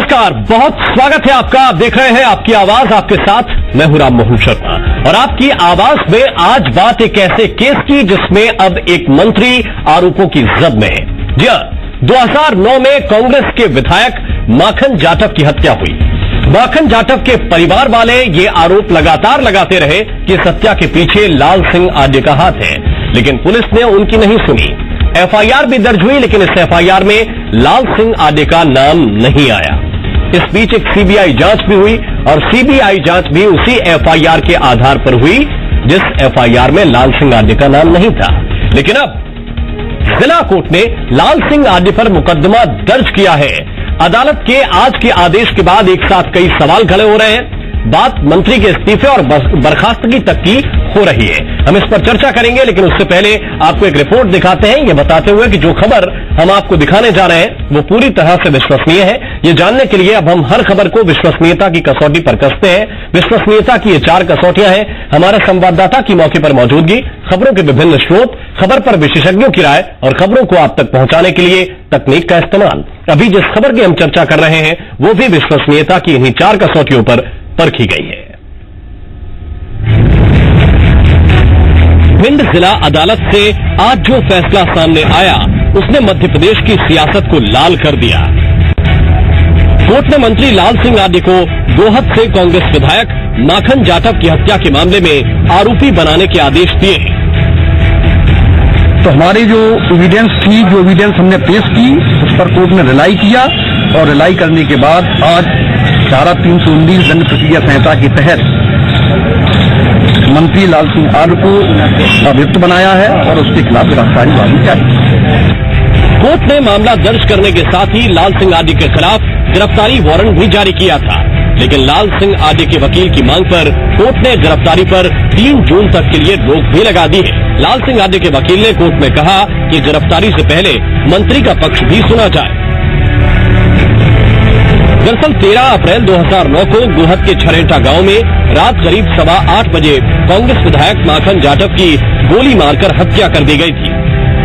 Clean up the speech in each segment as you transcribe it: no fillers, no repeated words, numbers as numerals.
नमस्कार, बहुत स्वागत है आपका। आप देख रहे हैं आपकी आवाज आपके साथ, मैं हूं राम मोहन शर्मा। और आपकी आवाज में आज बात एक ऐसे केस की जिसमें अब एक मंत्री आरोपों की जद में है। जी हां, 2009 में कांग्रेस के विधायक माखन जाटव की हत्या हुई। माखन जाटव के परिवार वाले ये आरोप लगातार लगाते रहे कि हत्या के पीछे लाल सिंह आड्य का हाथ है, लेकिन पुलिस ने उनकी नहीं सुनी। एफआईआर भी दर्ज हुई, लेकिन इस एफआईआर में लाल सिंह आड्य का नाम नहीं आया। इस बीच एक सीबीआई जांच भी हुई और सीबीआई जांच भी उसी एफआईआर के आधार पर हुई जिस एफआईआर में लाल सिंह आड्य का नाम नहीं था। लेकिन अब जिला कोर्ट ने लाल सिंह आड्य पर मुकदमा दर्ज किया है। अदालत के आज के आदेश के बाद एक साथ कई सवाल खड़े हो रहे हैं। बात मंत्री के इस्तीफे और बर्खास्तगी तक की हो रही है। हम इस पर चर्चा करेंगे, लेकिन उससे पहले आपको एक रिपोर्ट दिखाते हैं, ये बताते हुए कि जो खबर हम आपको दिखाने जा रहे हैं वो पूरी तरह से विश्वसनीय है। ये जानने के लिए अब हम हर खबर को विश्वसनीयता की कसौटी पर कसते हैं। विश्वसनीयता की ये 4 कसौटियां हैं। हमारे संवाददाता की मौके पर मौजूदगी, खबरों के विभिन्न स्रोत, खबर पर विशेषज्ञों की राय और खबरों को आप तक पहुंचाने के लिए तकनीक का इस्तेमाल। अभी जिस खबर की हम चर्चा कर रहे हैं वो भी विश्वसनीयता की इन्हीं 4 कसौटियों पर परखी गई है। भिंड जिला अदालत से आज जो फैसला सामने आया उसने मध्य प्रदेश की सियासत को लाल कर दिया। कोर्ट ने मंत्री लाल सिंह आड्य को गोहद से कांग्रेस विधायक माखन जाटव की हत्या के मामले में आरोपी बनाने के आदेश दिए हैं। तो हमारी जो एविडेंस थी, जो एविडेंस हमने पेश की, उस पर कोर्ट ने रिलाई किया और रिलाई करने के बाद आज धारा 319 दंड प्रक्रिया संहिता के तहत मंत्री लाल सिंह आड्य को अभियुक्त बनाया है और उसके खिलाफ गिरफ्तारी वारंट जारी। कोर्ट ने मामला दर्ज करने के साथ ही लाल सिंह आड्य के खिलाफ गिरफ्तारी वारंट भी जारी किया था, लेकिन लाल सिंह आड्य के वकील की मांग पर कोर्ट ने गिरफ्तारी पर 3 जून तक के लिए रोक भी लगा दी है। लाल सिंह आड्य के वकील ने कोर्ट में कहा कि गिरफ्तारी से पहले मंत्री का पक्ष भी सुना जाए। दरअसल 13 अप्रैल 2009 को गोहद के छरेटा गांव में रात करीब 8:15 बजे कांग्रेस विधायक माखन जाटव की गोली मारकर हत्या कर दी गई थी।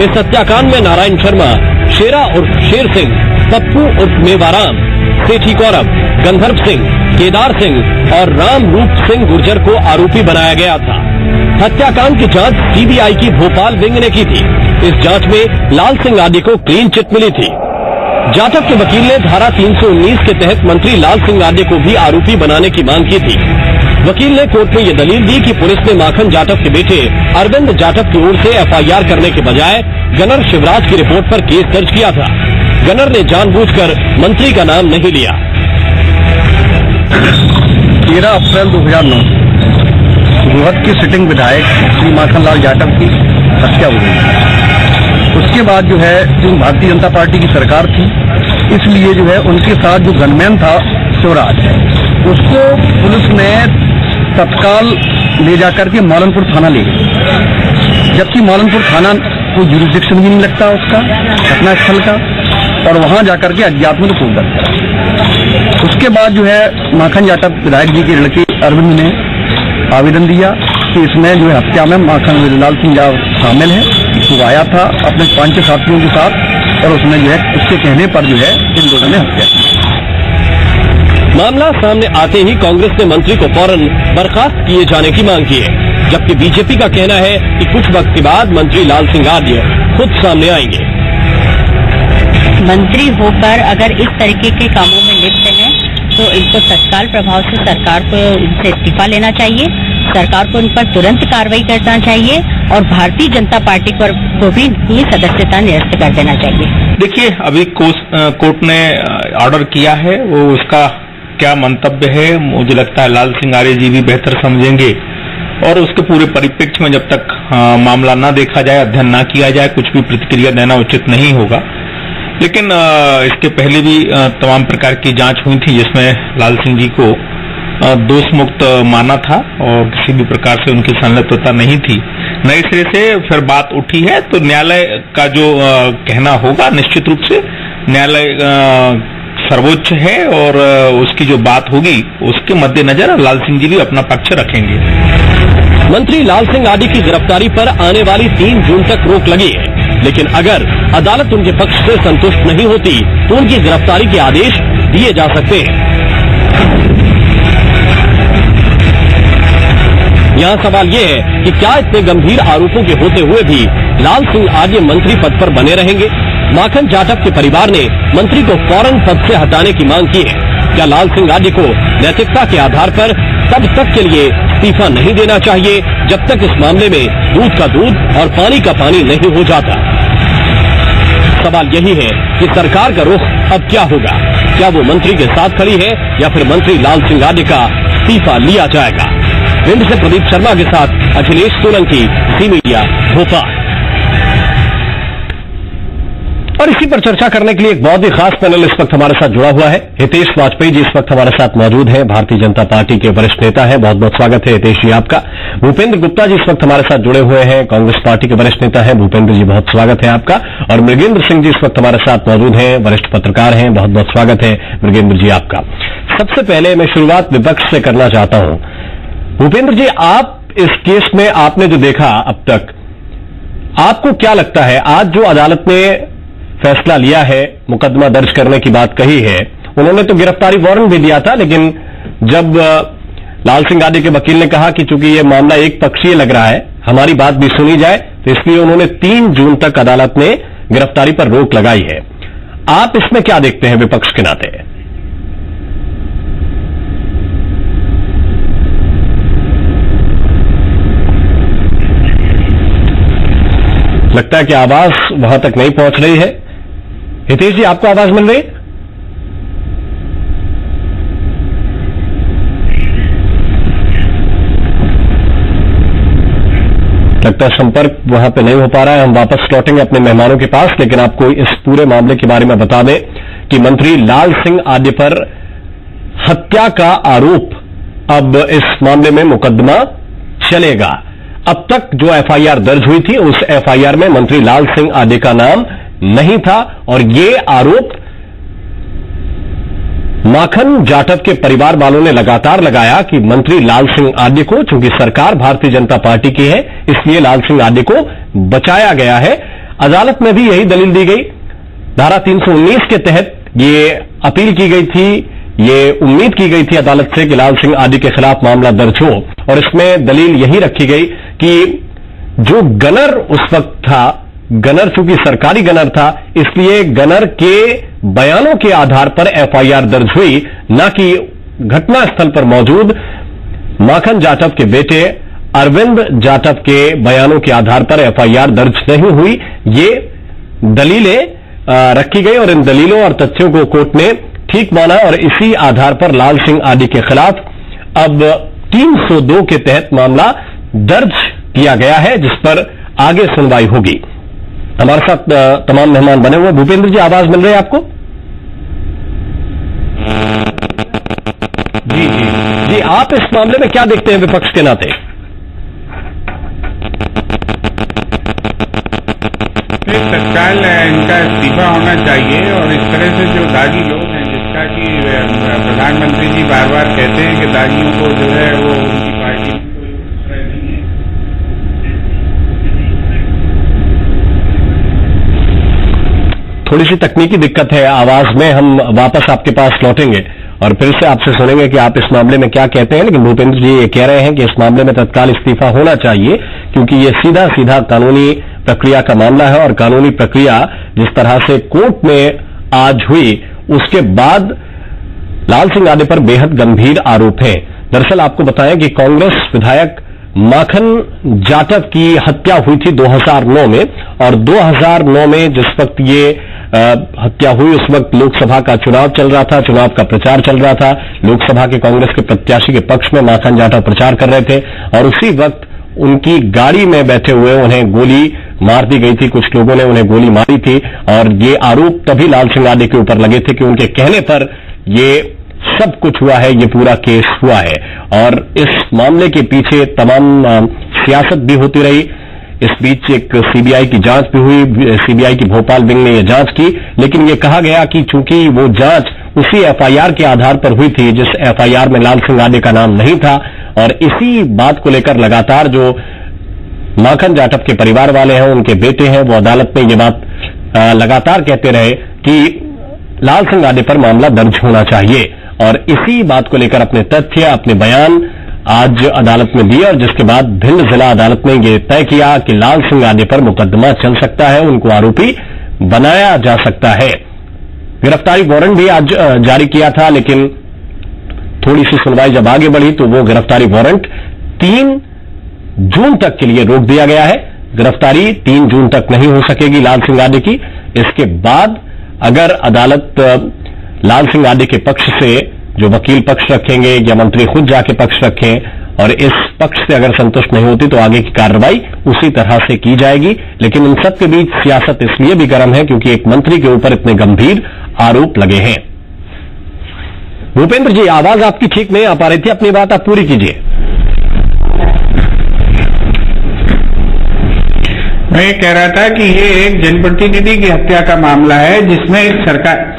इस हत्याकांड में नारायण शर्मा, शेरा उर्फ शेर सिंह, पप्पू उर्फ मेवाराम, सेठी कौरव, गंधर्व सिंह, केदार सिंह और राम रूप सिंह गुर्जर को आरोपी बनाया गया था। हत्याकांड की जांच सीबीआई की भोपाल विंग ने की थी। इस जांच में लाल सिंह आड्य को क्लीन चिट मिली थी। जाटव के वकील ने धारा 319 के तहत मंत्री लाल सिंह आड्य को भी आरोपी बनाने की मांग की थी। वकील ने कोर्ट में यह दलील दी कि पुलिस ने माखन जाटव के बेटे अरविंद जाटव की ओर से एफआईआर करने के बजाय गनर शिवराज की रिपोर्ट पर केस दर्ज किया था। गनर ने जानबूझकर मंत्री का नाम नहीं लिया। 13 अप्रैल 2009 गोहद के सिटिंग विधायक श्री माखन लाल जाटव की हत्या हो गई। उसके बाद जो है, जो भारतीय जनता पार्टी की सरकार थी, इसलिए जो है उनके साथ जो गनमैन था शिवराज, उसको पुलिस ने तत्काल ले जाकर के मौलनपुर थाना ले गई, जबकि मौलनपुर थाना को जुरिस्डिक्शन भी नहीं लगता उसका घटना स्थल का, और वहां जाकर के अज्ञात में रिपोर्ट दर्ज करा। उसके बाद जो है माखन जाटव विधायक जी के लड़के अरविंद ने आवेदन दिया कि इसमें जो है हत्या में माखन लाल सिंह शामिल है। वो आया था अपने 5 साथियों के साथ और उसने जो है उसके कहने पर जो है इन दोनों ने हत्या की। मामला सामने आते ही कांग्रेस ने मंत्री को फौरन बर्खास्त किए जाने की मांग की है, जबकि बीजेपी का कहना है कि कुछ वक्त के बाद मंत्री लाल सिंह आड्य खुद सामने आएंगे। मंत्री होकर अगर इस तरीके के कामों में लिप्त हैं तो इनको तत्काल प्रभाव से सरकार को इनसे इस्तीफा लेना चाहिए, सरकार को इन पर तुरंत कार्रवाई करना चाहिए और भारतीय जनता पार्टी पर को भी इनकी सदस्यता निरस्त कर देना चाहिए। देखिए, अभी कोर्ट ने ऑर्डर किया है, वो उसका क्या मंतव्य है मुझे लगता है लाल सिंह आड्य जी भी बेहतर समझेंगे, और उसके पूरे परिप्रेक्ष्य में जब तक मामला न देखा जाए, अध्ययन न किया जाए, कुछ भी प्रतिक्रिया देना उचित नहीं होगा। लेकिन इसके पहले भी तमाम प्रकार की जांच हुई थी जिसमें लाल सिंह जी को दोष मुक्त माना था और किसी भी प्रकार से उनकी संलिप्तता नहीं थी। नए सिरे से फिर बात उठी है तो न्यायालय का जो कहना होगा, निश्चित रूप से न्यायालय सर्वोच्च है और उसकी जो बात होगी उसके मद्देनजर लाल सिंह जी भी अपना पक्ष रखेंगे। मंत्री लाल सिंह आड्य की गिरफ्तारी पर आने वाली 3 जून तक रोक लगी है, लेकिन अगर अदालत उनके पक्ष से संतुष्ट नहीं होती तो उनकी गिरफ्तारी के आदेश दिए जा सकते हैं। यहां सवाल यह है कि क्या इतने गंभीर आरोपों के होते हुए भी लाल सिंह आर्य मंत्री पद पर बने रहेंगे? माखन जाटव के परिवार ने मंत्री को फौरन पद से हटाने की मांग की है। क्या लाल सिंह आर्य को नैतिकता के आधार पर तब तक के लिए इस्तीफा नहीं देना चाहिए जब तक इस मामले में दूध का दूध और पानी का पानी नहीं हो जाता? सवाल यही है कि सरकार का रुख अब क्या होगा? क्या वो मंत्री के साथ खड़ी है या फिर मंत्री लाल सिंह आर्य का इस्तीफा लिया जाएगा? भिंड से प्रदीप शर्मा के साथ अखिलेश सोलंकी, सी मीडिया, भोपाल। और इसी पर चर्चा करने के लिए एक बहुत ही खास पैनल इस वक्त हमारे साथ जुड़ा हुआ है। हितेश वाजपेयी जी इस वक्त हमारे साथ मौजूद हैं, भारतीय जनता पार्टी के वरिष्ठ नेता हैं। बहुत बहुत स्वागत है हितेश जी आपका। भूपेंद्र गुप्ता जी इस वक्त हमारे साथ जुड़े हुए हैं, कांग्रेस पार्टी के वरिष्ठ नेता हैं। भूपेंद्र जी बहुत स्वागत है आपका। और मृगेंद्र सिंह जी इस वक्त हमारे साथ मौजूद हैं, वरिष्ठ पत्रकार हैं। बहुत बहुत स्वागत है मृगेंद्र जी आपका। सबसे पहले मैं शुरुआत विपक्ष से करना चाहता हूं। भूपेंद्र जी, आप इस केस में आपने जो देखा अब तक, आपको क्या लगता है आज जो अदालत ने फैसला लिया है, मुकदमा दर्ज करने की बात कही है, उन्होंने तो गिरफ्तारी वारंट भी दिया था, लेकिन जब लाल सिंह आर्य के वकील ने कहा कि चूंकि ये मामला एक पक्षीय लग रहा है, हमारी बात भी सुनी जाए, तो इसलिए उन्होंने 3 जून तक अदालत ने गिरफ्तारी पर रोक लगाई है। आप इसमें क्या देखते हैं विपक्ष के नाते? लगता है कि आवाज वहां तक नहीं पहुंच रही है। हितेश जी, आपको आवाज मिल रही है? लगता है संपर्क वहां पे नहीं हो पा रहा है। हम वापस लौटेंगे अपने मेहमानों के पास, लेकिन आपको इस पूरे मामले के बारे में बता दें कि मंत्री लाल सिंह आर्य पर हत्या का आरोप, अब इस मामले में मुकदमा चलेगा। अब तक जो एफआईआर दर्ज हुई थी, उस एफआईआर में मंत्री लाल सिंह आर्य का नाम नहीं था, और ये आरोप माखन जाटव के परिवार वालों ने लगातार लगाया कि मंत्री लाल सिंह आर्य को, चूंकि सरकार भारतीय जनता पार्टी की है, इसलिए लाल सिंह आर्य को बचाया गया है। अदालत में भी यही दलील दी गई। धारा 319 के तहत ये अपील की गई थी, ये उम्मीद की गई थी अदालत से कि लाल सिंह आर्य के खिलाफ मामला दर्ज हो, और इसमें दलील यही रखी गई कि जो गनर उस वक्त था, गनर चूंकि सरकारी गनर था, इसलिए गनर के बयानों के आधार पर एफआईआर दर्ज हुई, न कि घटनास्थल पर मौजूद माखन जाटव के बेटे अरविंद जाटव के बयानों के आधार पर एफआईआर दर्ज नहीं हुई। ये दलीलें रखी गई और इन दलीलों और तथ्यों को कोर्ट ने ठीक माना, और इसी आधार पर लाल सिंह आर्य के खिलाफ अब 302 के तहत मामला दर्ज किया गया है, जिस पर आगे सुनवाई होगी। हमारे साथ तमाम मेहमान बने हुए। भूपेंद्र जी, आवाज मिल रही है आपको? जी जी जी, आप इस मामले में क्या देखते हैं विपक्ष के नाते? तत्काल इनका इस्तीफा होना चाहिए, और इस तरह से जो दागी लोग हैं, जिसका कि प्रधानमंत्री जी बार बार कहते हैं कि दागियों को जो है वो उनकी पार्टी थोड़ी सी तकनीकी दिक्कत है आवाज में। हम वापस आपके पास लौटेंगे और फिर से आपसे सुनेंगे कि आप इस मामले में क्या कहते हैं। लेकिन भूपेंद्र जी ये कह रहे हैं कि इस मामले में तत्काल इस्तीफा होना चाहिए, क्योंकि ये सीधा सीधा कानूनी प्रक्रिया का मामला है, और कानूनी प्रक्रिया जिस तरह से कोर्ट में आज हुई, उसके बाद लाल सिंह आर्य पर बेहद गंभीर आरोप है। दरअसल आपको बताएं कि कांग्रेस विधायक माखन जाटव की हत्या हुई थी 2009 में, और 2009 में जिस वक्त ये हत्या हुई, उस वक्त लोकसभा का चुनाव चल रहा था, चुनाव का प्रचार चल रहा था। लोकसभा के कांग्रेस के प्रत्याशी के पक्ष में माखन जाटव प्रचार कर रहे थे, और उसी वक्त उनकी गाड़ी में बैठे हुए उन्हें गोली मार दी गई थी। कुछ लोगों ने उन्हें गोली मारी थी, और ये आरोप तभी लाल सिंह आर्य के ऊपर लगे थे कि उनके कहने पर ये सब कुछ हुआ है, ये पूरा केस हुआ है। और इस मामले के पीछे तमाम सियासत भी होती रही। इस बीच एक सीबीआई की जांच भी हुई, सीबीआई की भोपाल विंग ने यह जांच की, लेकिन यह कहा गया कि चूंकि वो जांच उसी एफआईआर के आधार पर हुई थी जिस एफआईआर में लाल सिंह आर्य का नाम नहीं था, और इसी बात को लेकर लगातार जो माखन जाटव के परिवार वाले हैं, उनके बेटे हैं, वो अदालत में ये बात लगातार कहते रहे कि लाल सिंह आडे पर मामला दर्ज होना चाहिए। और इसी बात को लेकर अपने तथ्य, अपने बयान आज अदालत में दिए और जिसके बाद भिंड जिला अदालत ने यह तय किया कि लाल सिंह आडे पर मुकदमा चल सकता है, उनको आरोपी बनाया जा सकता है। गिरफ्तारी वारंट भी आज जारी किया था, लेकिन थोड़ी सी सुनवाई जब आगे बढ़ी तो वो गिरफ्तारी वारंट 3 जून तक के लिए रोक दिया गया है। गिरफ्तारी 3 जून तक नहीं हो सकेगी लाल सिंह आडे की। इसके बाद अगर अदालत लाल सिंह आडे के पक्ष से जो वकील पक्ष रखेंगे या मंत्री खुद जाके पक्ष रखें और इस पक्ष से अगर संतुष्ट नहीं होती तो आगे की कार्रवाई उसी तरह से की जाएगी। लेकिन इन सब के बीच सियासत इसलिए भी गर्म है क्योंकि एक मंत्री के ऊपर इतने गंभीर आरोप लगे हैं। भूपेंद्र जी, आवाज आपकी ठीक नहीं आ पा रही थी, अपनी बात आप पूरी कीजिए। मैं ये कह रहा था कि ये एक जनप्रतिनिधि की हत्या का मामला है जिसमें एक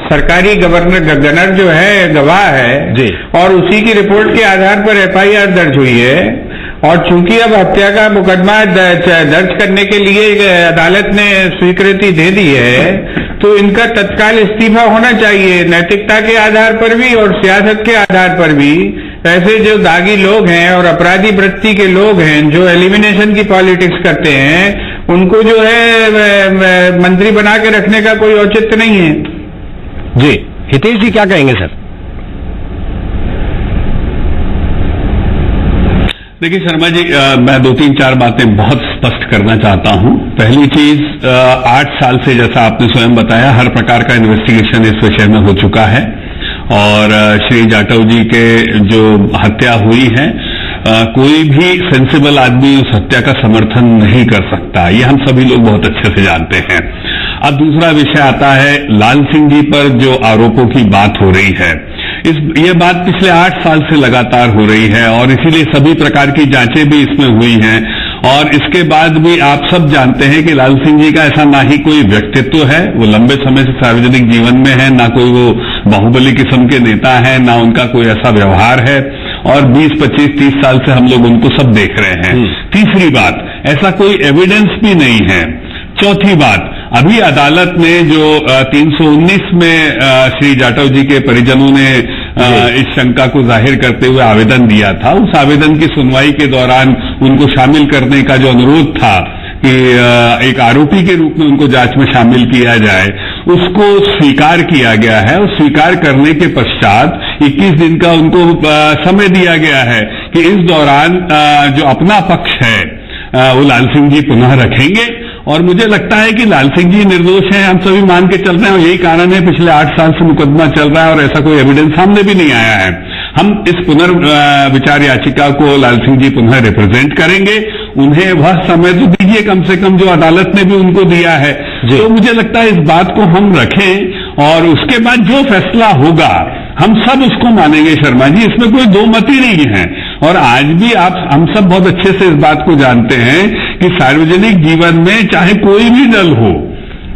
सरकारी गवर्नर जो है गवाह है जी, और उसी की रिपोर्ट के आधार पर FIR दर्ज हुई है। और चूंकि अब हत्या का मुकदमा दर्ज करने के लिए अदालत ने स्वीकृति दे दी है तो इनका तत्काल इस्तीफा होना चाहिए, नैतिकता के आधार पर भी और सियासत के आधार पर भी। ऐसे जो दागी लोग हैं और अपराधी वृत्ति के लोग हैं जो एलिमिनेशन की पॉलिटिक्स करते हैं, उनको जो है मंत्री बना के रखने का कोई औचित्य नहीं है। जी, हितेश जी क्या कहेंगे सर? देखिए शर्मा जी, मैं 2-3-4 बातें बहुत स्पष्ट करना चाहता हूं। पहली चीज, 8 साल से जैसा आपने स्वयं बताया हर प्रकार का इन्वेस्टिगेशन इस विषय में हो चुका है और श्री जाटव जी के जो हत्या हुई है, कोई भी सेंसिबल आदमी उस हत्या का समर्थन नहीं कर सकता, ये हम सभी लोग बहुत अच्छे से जानते हैं। अब दूसरा विषय आता है लाल सिंह जी पर जो आरोपों की बात हो रही है। ये बात पिछले 8 साल से लगातार हो रही है और इसीलिए सभी प्रकार की जांचें भी इसमें हुई हैं। और इसके बाद भी आप सब जानते हैं कि लाल सिंह जी का ऐसा ना ही कोई व्यक्तित्व है, वो लंबे समय से सार्वजनिक जीवन में है, ना कोई वो बाहुबली किस्म के नेता है, ना उनका कोई ऐसा व्यवहार है। और 20, 25, 30 साल से हम लोग उनको सब देख रहे हैं। तीसरी बात, ऐसा कोई एविडेंस भी नहीं है। चौथी बात, अभी अदालत ने जो 319 में श्री जाटव जी के परिजनों ने इस शंका को जाहिर करते हुए आवेदन दिया था, उस आवेदन की सुनवाई के दौरान उनको शामिल करने का जो अनुरोध था कि एक आरोपी के रूप में उनको जांच में शामिल किया जाए, उसको स्वीकार किया गया है। और स्वीकार करने के पश्चात 21 दिन का उनको समय दिया गया है कि इस दौरान जो अपना पक्ष है वो लाल सिंह जी पुनः रखेंगे। और मुझे लगता है कि लाल सिंह जी निर्दोष हैं, हम सभी मान के चल रहे हैं और यही कारण है पिछले 8 साल से मुकदमा चल रहा है और ऐसा कोई एविडेंस सामने भी नहीं आया है। हम इस पुनर्विचार याचिका को लाल सिंह जी पुनः रिप्रेजेंट करेंगे, उन्हें वह समय तो दीजिए कम से कम जो अदालत ने भी उनको दिया है। तो मुझे लगता है इस बात को हम रखें और उसके बाद जो फैसला होगा हम सब उसको मानेंगे शर्मा जी, इसमें कोई दो मत ही नहीं है। और आज भी हम सब बहुत अच्छे से इस बात को जानते हैं कि सार्वजनिक जीवन में चाहे कोई भी दल हो,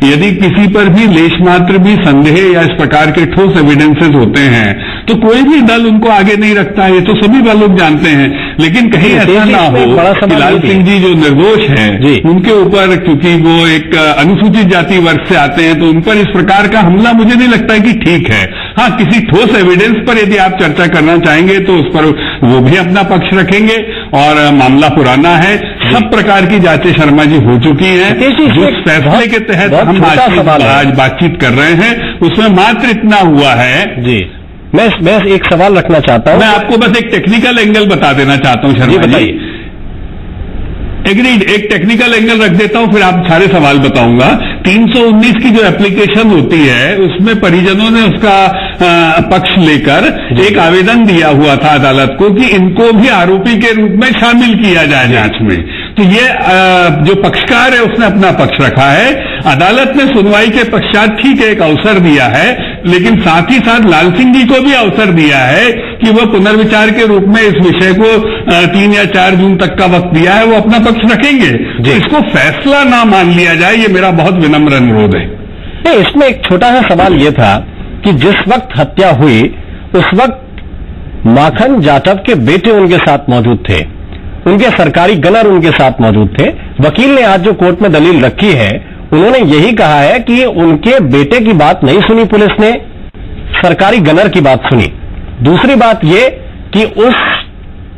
यदि किसी पर भी लेश मात्र भी संदेह या इस प्रकार के ठोस एविडेंसेस होते हैं तो कोई भी दल उनको आगे नहीं रखता, ये तो सभी लोग जानते हैं। लेकिन कहीं ऐसा ना हो कि लाल सिंह जी जो निर्दोष हैं उनके ऊपर, क्योंकि वो एक अनुसूचित जाति वर्ग से आते हैं, तो उन पर इस प्रकार का हमला मुझे नहीं लगता है कि ठीक है। हाँ, किसी ठोस एविडेंस पर यदि आप चर्चा करना चाहेंगे तो उस पर वो भी अपना पक्ष रखेंगे और मामला पुराना है। सब प्रकार की जांचें शर्मा जी हो चुकी हैं। जिस फैसले के तहत हम आज बातचीत कर रहे हैं उसमें मात्र इतना हुआ है जी। मैं एक सवाल रखना चाहता हूं। मैं आपको बस एक टेक्निकल एंगल बता देना चाहता हूं शर्मा जी। एग्रीड, एक टेक्निकल एंगल रख देता हूं फिर आप सारे सवाल बताऊंगा। 319 की जो एप्लीकेशन होती है उसमें परिजनों ने उसका पक्ष लेकर एक आवेदन दिया हुआ था अदालत को कि इनको भी आरोपी के रूप में शामिल किया जाए जांच में। तो ये जो पक्षकार है उसने अपना पक्ष रखा है। अदालत ने सुनवाई के पश्चात ठीक है एक अवसर दिया है, लेकिन साथ ही साथ लाल सिंह जी को भी अवसर दिया है कि वह पुनर्विचार के रूप में इस विषय को 3 या 4 जून तक का वक्त दिया है, वो अपना पक्ष रखेंगे। इसको फैसला ना मान लिया जाए, ये मेरा बहुत विनम्र अनुरोध है। नहीं, इसमें एक छोटा सा सवाल ये था कि जिस वक्त हत्या हुई उस वक्त माखन जाटव के बेटे उनके साथ मौजूद थे, उनके सरकारी गनर उनके साथ मौजूद थे। वकील ने आज जो कोर्ट में दलील रखी है उन्होंने यही कहा है कि उनके बेटे की बात नहीं सुनी पुलिस ने, सरकारी गनर की बात सुनी। दूसरी बात यह कि उस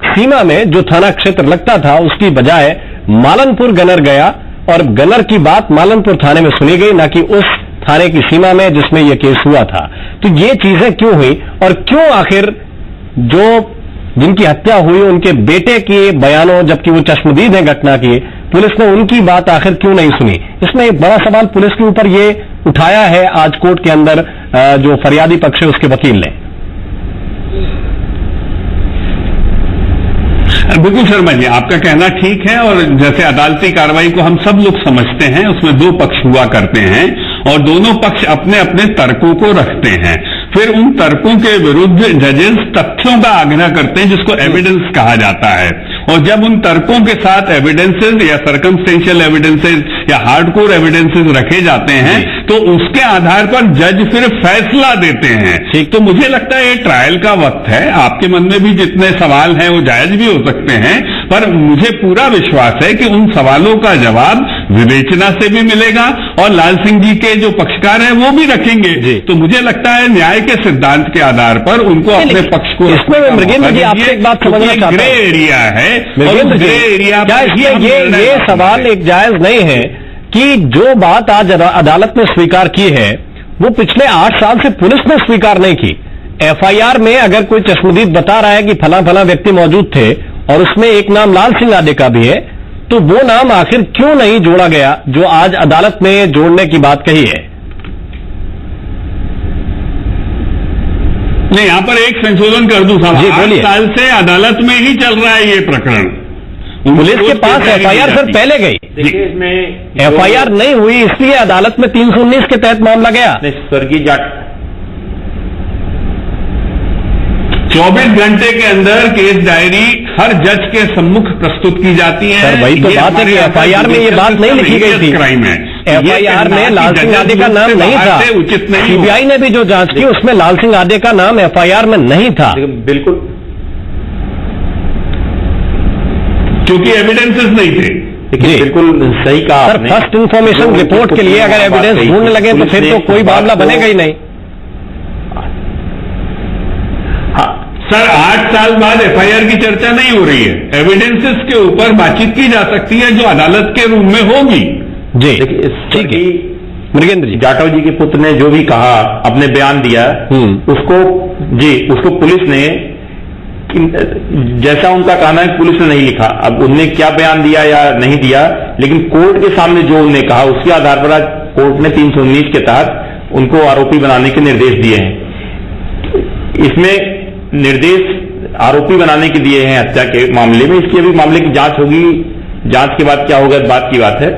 सीमा में जो थाना क्षेत्र लगता था उसकी बजाय मालनपुर गनर गया और गनर की बात मालनपुर थाने में सुनी गई, ना कि उस थाने की सीमा में जिसमें यह केस हुआ था। तो ये चीजें क्यों हुई और क्यों आखिर जो जिनकी हत्या हुई उनके बेटे के बयानों, जबकि वो चश्मदीद हैं घटना की, पुलिस ने उनकी बात आखिर क्यों नहीं सुनी? इसमें एक बड़ा सवाल पुलिस के ऊपर ये उठाया है आज कोर्ट के अंदर जो फरियादी पक्ष है उसके वकील ने। बिल्कुल शर्मा जी, आपका कहना ठीक है और जैसे अदालती कार्रवाई को हम सब लोग समझते हैं, उसमें दो पक्ष हुआ करते हैं और दोनों पक्ष अपने अपने तर्कों को रखते हैं। फिर उन तर्कों के विरुद्ध जजेस तथ्यों का आग्रह करते हैं जिसको एविडेंस कहा जाता है। और जब उन तर्कों के साथ एविडेंसेस या सर्कमस्टेंशियल एविडेंसेस या हार्डकोर एविडेंसेस रखे जाते हैं तो उसके आधार पर जज फिर फैसला देते हैं। ठीक, तो मुझे लगता है ये ट्रायल का वक्त है। आपके मन में भी जितने सवाल हैं वो जायज भी हो सकते हैं, पर मुझे पूरा विश्वास है कि उन सवालों का जवाब विवेचना से भी मिलेगा और लाल सिंह जी के जो पक्षकार हैं वो भी रखेंगे। तो मुझे लगता है न्याय के सिद्धांत के आधार पर उनको अपने पक्ष को इसमें मृगेंद्र जी आपसे एक बात समझना चाहता हूं। ग्रे एरिया है, ग्रे एरिया क्या ये सवाल एक जायज नहीं है कि जो बात आज अदालत ने स्वीकार की है वो पिछले 8 साल से पुलिस ने स्वीकार नहीं की। एफआईआर में अगर कोई चश्मदीद बता रहा है कि फला फला व्यक्ति मौजूद थे और उसमें एक नाम लाल सिंह आडे का भी है, तो वो नाम आखिर क्यों नहीं जोड़ा गया जो आज अदालत ने जोड़ने की बात कही है? नहीं, यहां पर एक संशोधन कर दूं साहब। 8 साल से अदालत में ही चल रहा है ये प्रकरण। पुलिस के पास एफआईआर सर पहले गई, इसमें एफआईआर नहीं हुई इसलिए अदालत में 319 के तहत मामला गया। स्वर्गीय जाट 24 घंटे के अंदर केस डायरी हर जज के सम्मुख प्रस्तुत की जाती है। सर वही तो बात है कि एफआईआर में ये बात नहीं लिखी गई थी। क्राइम है, एफआईआर में लाल सिंह आडे का नाम नहीं था। उचित नहीं, सीबीआई ने भी जो जांच की उसमें लाल सिंह आडे का नाम एफआईआर में नहीं था। बिल्कुल, क्योंकि एविडेंसेस नहीं थे। बिल्कुल सही कहा सर। फर्स्ट इन्फॉर्मेशन रिपोर्ट के लिए अगर एविडेंस ढूंढने लगे तो फिर तो कोई मामला बनेगा ही नहीं। सर 8 साल बाद एफआईआर की चर्चा नहीं हो रही है, एविडेंसेस के ऊपर बातचीत की जा सकती है जो अदालत के रूम में होगी। जी ठीक है। मृगेंद्र जी, जाटव जी के पुत्र ने जो भी कहा, अपने बयान दिया, उसको पुलिस ने, जैसा उनका कहना है पुलिस ने नहीं लिखा। अब उनने क्या बयान दिया या नहीं दिया, लेकिन कोर्ट के सामने जो उन्होंने कहा उसके आधार पर आज कोर्ट ने 319 के तहत उनको आरोपी बनाने के निर्देश दिए हैं। इसमें निर्देश आरोपी बनाने के दिए हैं हत्या के मामले में। इसकी अभी मामले की जांच होगी, जांच के बाद क्या होगा इस बात की बात है।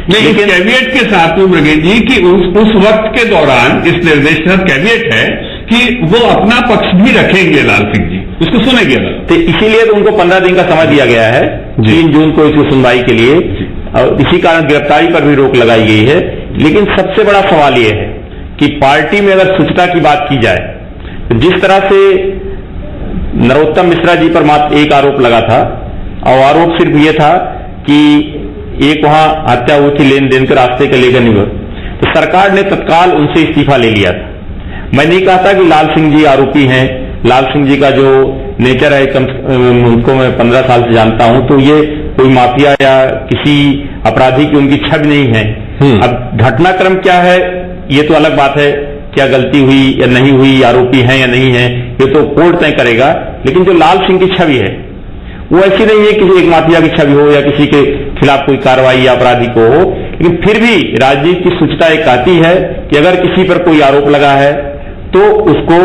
लेकिन कैविएट के साथ में मृगेंद्र जी कि उस वक्त के दौरान इस निर्देश के साथ कैविएट है कि वो अपना पक्ष भी रखेंगे, लाल सिंह जी उसको सुनेंगे। तो इसीलिए तो उनको 15 दिन का समय दिया गया है 3 जून को इसकी सुनवाई के लिए, और इसी कारण गिरफ्तारी पर भी रोक लगाई गई है। लेकिन सबसे बड़ा सवाल यह है कि पार्टी में अगर शुचिता की बात की जाए तो जिस तरह से नरोत्तम मिश्रा जी पर मात्र एक आरोप लगा था और आरोप सिर्फ ये था कि एक वहां हत्या हुई थी लेन देन के रास्ते के लेकर नहीं, तो सरकार ने तत्काल उनसे इस्तीफा ले लिया था। मैं नहीं कहता कि लाल सिंह जी आरोपी हैं, लाल सिंह जी का जो नेचर है उनको मैं 15 साल से जानता हूं, तो ये कोई माफिया या किसी अपराधी की उनकी छवि नहीं है। अब घटनाक्रम क्या है ये तो अलग बात है, क्या गलती हुई या नहीं हुई, आरोपी है या नहीं है, ये तो कोर्ट तय करेगा। लेकिन जो लाल सिंह की छवि है वो ऐसी नहीं है कि एक माफिया की छवि हो या किसी के खिलाफ कोई कार्रवाई या अपराधी को हो। लेकिन फिर भी राजनीति की शुचिता एक आती है कि अगर किसी पर कोई आरोप लगा है तो उसको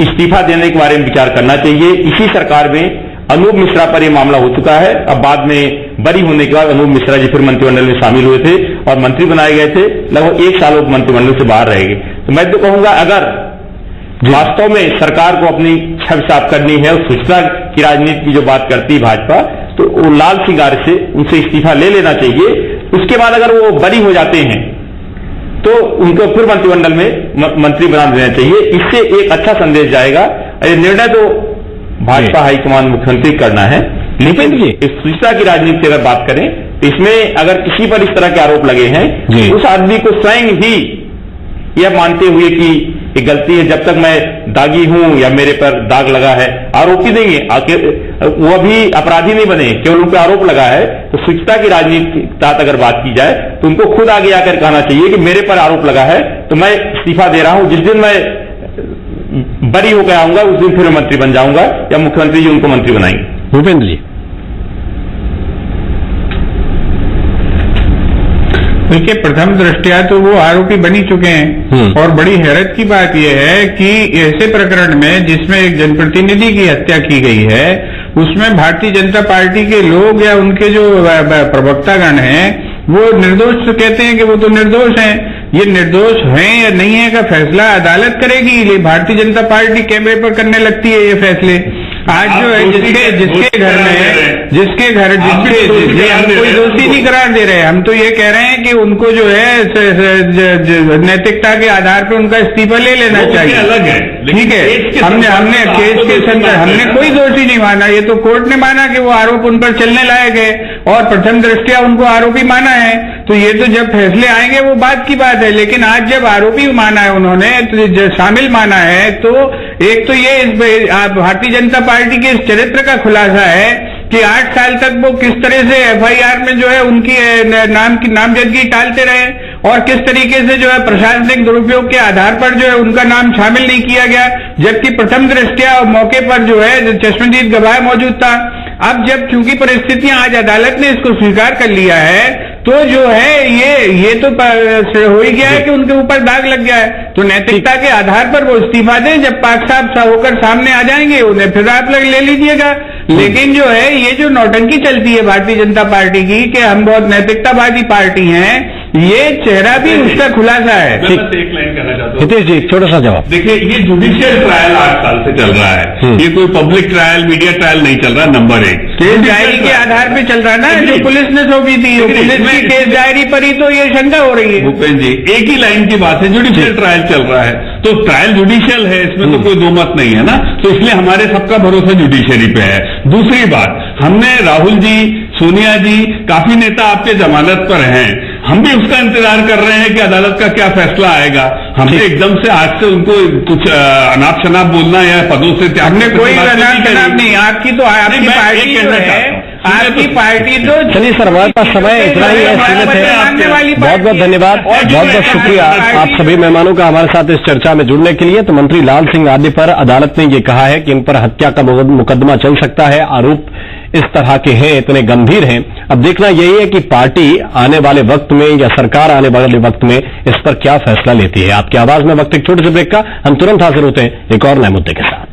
इस्तीफा देने के बारे में विचार करना चाहिए। इसी सरकार में अनूप मिश्रा पर यह मामला हो चुका है। अब बाद में बरी होने के बाद अनूप मिश्रा जी फिर मंत्रिमंडल में शामिल हुए थे और मंत्री बनाए गए थे, लगभग 1 साल वो मंत्रिमंडल से बाहर रहेंगे। तो मैं तो कहूंगा अगर वास्तव में सरकार को अपनी छवि साफ करनी है और सूचना की राजनीति की जो बात करती है भाजपा, तो वो लाल सिंह आडे से उनसे इस्तीफा ले लेना चाहिए। उसके बाद अगर वो बरी हो जाते हैं तो उनको फिर मंत्रिमंडल में मंत्री बना देना चाहिए। इससे एक अच्छा संदेश जाएगा। ये निर्णय तो भाजपा हाईकमान मुख्यमंत्री करना है, लेकिन इस सूचना की राजनीति की अगर बात करें तो इसमें अगर किसी पर इस तरह के आरोप लगे हैं उस आदमी को स्वयं ही यह मानते हुए कि ये गलती है, जब तक मैं दागी हूं या मेरे पर दाग लगा है, आरोपी नहीं है, वो अभी अपराधी नहीं बने, केवल उन पर आरोप लगा है। तो स्वच्छता की राजनीति के तहत अगर बात की जाए तो उनको खुद आगे आकर कहना चाहिए कि मेरे पर आरोप लगा है तो मैं इस्तीफा दे रहा हूं, जिस दिन मैं बरी होकर आऊंगा उस दिन फिर मंत्री बन जाऊंगा, या मुख्यमंत्री जी उनको मंत्री बनाएंगे। भूपेंद्र जी, देखिए, प्रथम दृष्टया तो वो आरोपी बनी चुके हैं, और बड़ी हैरत की बात यह है कि ऐसे प्रकरण में जिसमें एक जनप्रतिनिधि की हत्या की गई है, उसमें भारतीय जनता पार्टी के लोग या उनके जो प्रवक्तागण हैं वो निर्दोष तो कहते हैं कि वो तो निर्दोष हैं। ये निर्दोष हैं या नहीं है का फैसला अदालत करेगी। ये भारतीय जनता पार्टी कैमरे पर करने लगती है ये फैसले। आज जो है जिसके घर हम कोई दोषी नहीं करार दे रहे, हम तो ये कह रहे हैं कि उनको जो है नैतिकता के आधार पर उनका इस्तीफा ले लेना चाहिए। अलग है, ठीक है, हमने केस के संदर्भ हमने कोई दोषी नहीं माना, ये तो कोर्ट ने माना कि वो आरोप उन पर चलने लायक है और प्रथम दृष्टया उनको आरोपी माना है। तो ये तो जब फैसले आएंगे वो बात की बात है, लेकिन आज जब आरोपी माना है उन्होंने, तो शामिल माना है, तो एक तो ये भारतीय जनता पार्टी के इस चरित्र का खुलासा है कि 8 साल तक वो किस तरह से एफआईआर में जो है उनकी नामजदगी टालते रहे और किस तरीके से जो है प्रशासनिक दुरुपयोग के आधार पर जो है उनका नाम शामिल नहीं किया गया, जबकि प्रथम दृष्टया मौके पर जो है चश्मदीद गवाह मौजूद था। अब जब चूंकि परिस्थितियां आज अदालत ने इसको स्वीकार कर लिया है, तो जो है ये तो हो ही गया है कि उनके ऊपर दाग लग गया है। तो नैतिकता के आधार पर वो इस्तीफा दें, जब पाक साहब होकर सामने आ जाएंगे उन्हें फिर आप ले लीजिएगा। लेकिन जो है ये जो नौटंकी चलती है भारतीय जनता पार्टी की कि हम बहुत नैतिकतावादी पार्टी हैं, ये चेहरा भी उसका खुलासा है। मैं बस एक लाइन कहना चाहता हूँ। हितेश जी, छोटा सा जवाब। देखिए, ये जुडिशियल ट्रायल 8 साल से चल रहा है, ये कोई पब्लिक ट्रायल, मीडिया ट्रायल नहीं चल रहा। नंबर 1, केस डायरी के आधार पे चल रहा है ना, जो पुलिस ने सौंपी थी, पुलिस की केस डायरी पर ही तो ये शंका हो रही है। भूपेंद्र जी, एक ही लाइन की बात है, जुडिशियल ट्रायल चल रहा है, तो ट्रायल जुडिशियल है, इसमें तो कोई दो मत नहीं है ना। तो इसलिए हमारे सबका भरोसा जुडिशरी पे है। दूसरी बात, हमने राहुल जी, सोनिया जी, काफी नेता आपके जमानत पर हैं, हम भी उसका इंतजार कर रहे हैं कि अदालत का क्या फैसला आएगा। हमने एकदम से आज से उनको कुछ अनाप शनाप बोलना या पदों से त्याग, हमने कोई अनाप शनाप नहीं, आपकी तो आपकी पार्टी जो है, आपकी पार्टी तो। चलिए सर, हमारे पास समय इतना ही है, सीमित है। बहुत बहुत धन्यवाद, बहुत बहुत शुक्रिया आप सभी मेहमानों का हमारे साथ इस चर्चा में जुड़ने के लिए। तो मंत्री लाल सिंह आदि पर अदालत ने ये कहा है कि इन पर हत्या का मुकदमा चल सकता है, आरोप इस तरह के हैं, इतने गंभीर हैं। अब देखना यही है कि पार्टी आने वाले वक्त में या सरकार आने वाले वक्त में इस पर क्या फैसला लेती है। आपकी आवाज में वक्त एक छोटे से ब्रेक का, हम तुरंत हाजिर होते हैं एक और नए मुद्दे के साथ।